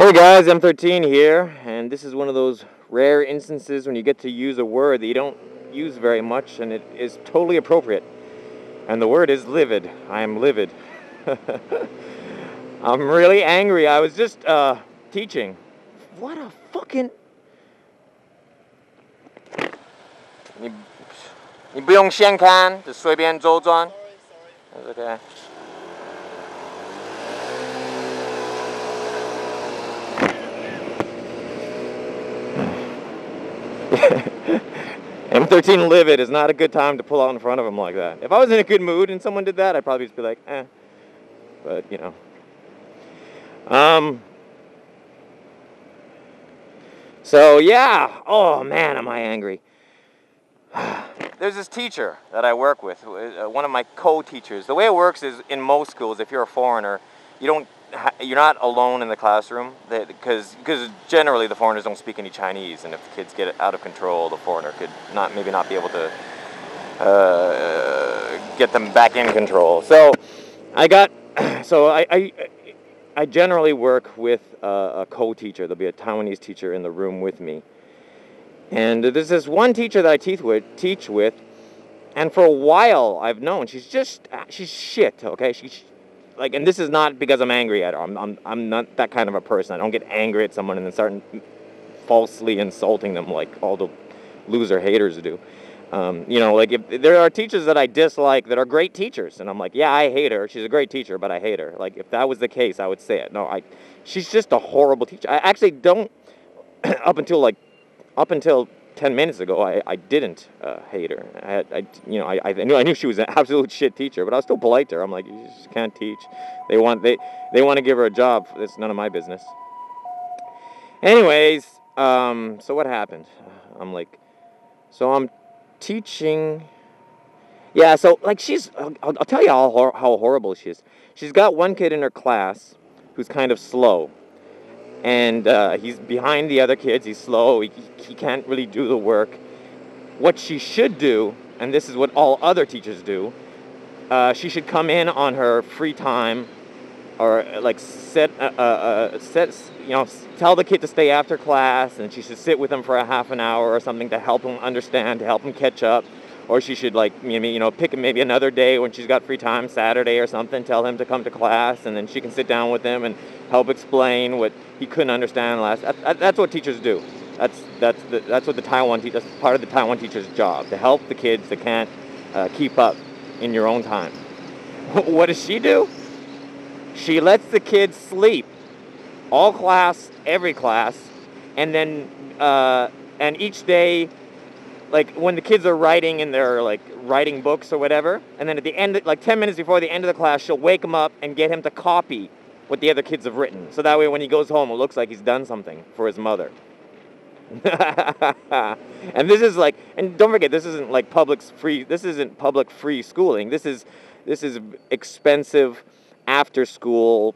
Hey guys, M13 here, and this is one of those rare instances when you get to use a word that you don't use very much, and it is totally appropriate. And the word is livid. I am livid. I'm really angry. I was just teaching. What a fucking... 你不用先看，就随便周转。That's okay. M13 livid is not a good time to pull out in front of him like that. If I was in a good mood and someone did that, I'd probably just be like, eh. But, you know. So, yeah. Oh, man, am I angry. There's this teacher that I work with, one of my co-teachers. The way it works is in most schools, if you're a foreigner, you're not alone in the classroom, because generally the foreigners don't speak any Chinese, and if the kids get out of control, the foreigner could maybe not be able to get them back in control. So I generally work with a co-teacher. There'll be a Taiwanese teacher in the room with me. And there's this one teacher that I teach with, and for a while I've known she's shit, okay? She's like, and this is not because I'm angry at her. I'm not that kind of a person. I don't get angry at someone and then start falsely insulting them like all the loser haters do. You know, like if there are teachers that I dislike that are great teachers, and I'm like, yeah, I hate her. She's a great teacher, but I hate her. Like if that was the case, I would say it. No, she's just a horrible teacher. I actually don't up until 10 minutes ago, I didn't hate her. I knew she was an absolute shit teacher, but I was still polite to her. I'm like, you just can't teach. They want to give her a job. It's none of my business. Anyways, so what happened? I'm I'm teaching. Yeah, so like I'll tell you how horrible she is. She's got one kid in her class who's kind of slow. And he's behind the other kids. He's slow. He can't really do the work. What she should do, and this is what all other teachers do, she should come in on her free time, or like tell the kid to stay after class, and she should sit with him for a half an hour or something to help him understand, to help him catch up. Or she should pick maybe another day when she's got free time, Saturday or something, tell him to come to class, and then she can sit down with him and help explain what he couldn't understand last. That's what teachers do. That's what the Taiwan teachers. That's part of the Taiwan teacher's job, to help the kids that can't keep up in your own time. What does she do? She lets the kids sleep, all class, every class, and then and each day. Like when the kids are writing in their writing books or whatever, and then at the end, like 10 minutes before the end of the class, she'll wake him up and get him to copy what the other kids have written. So that way when he goes home, it looks like he's done something for his mother. And this is and don't forget, this isn't public free schooling. This is expensive after school,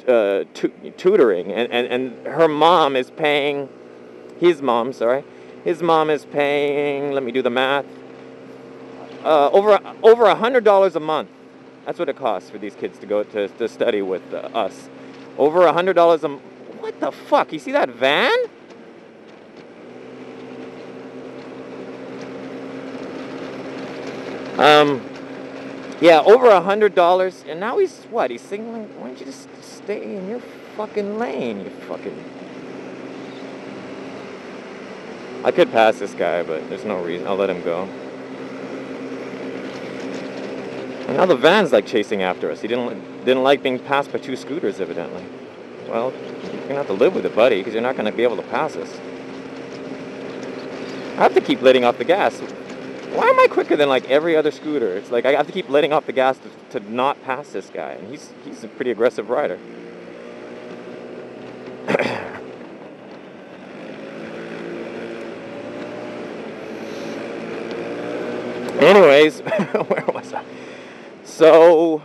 tutoring. And her mom is paying, his mom is paying, let me do the math, over $100 a month. That's what it costs for these kids to go to study with us. Over $100 a month. What the fuck? You see that van? Yeah, over $100, and now he's signaling, why don't you just stay in your fucking lane, you fucking... I could pass this guy, but there's no reason. I'll let him go. And now the van's chasing after us. He didn't like being passed by two scooters, evidently. Well, you're gonna have to live with it, buddy, because you're not gonna be able to pass us. I have to keep letting off the gas. Why am I quicker than every other scooter? It's like I have to keep letting off the gas to not pass this guy, and he's a pretty aggressive rider. Anyways, where was I? So,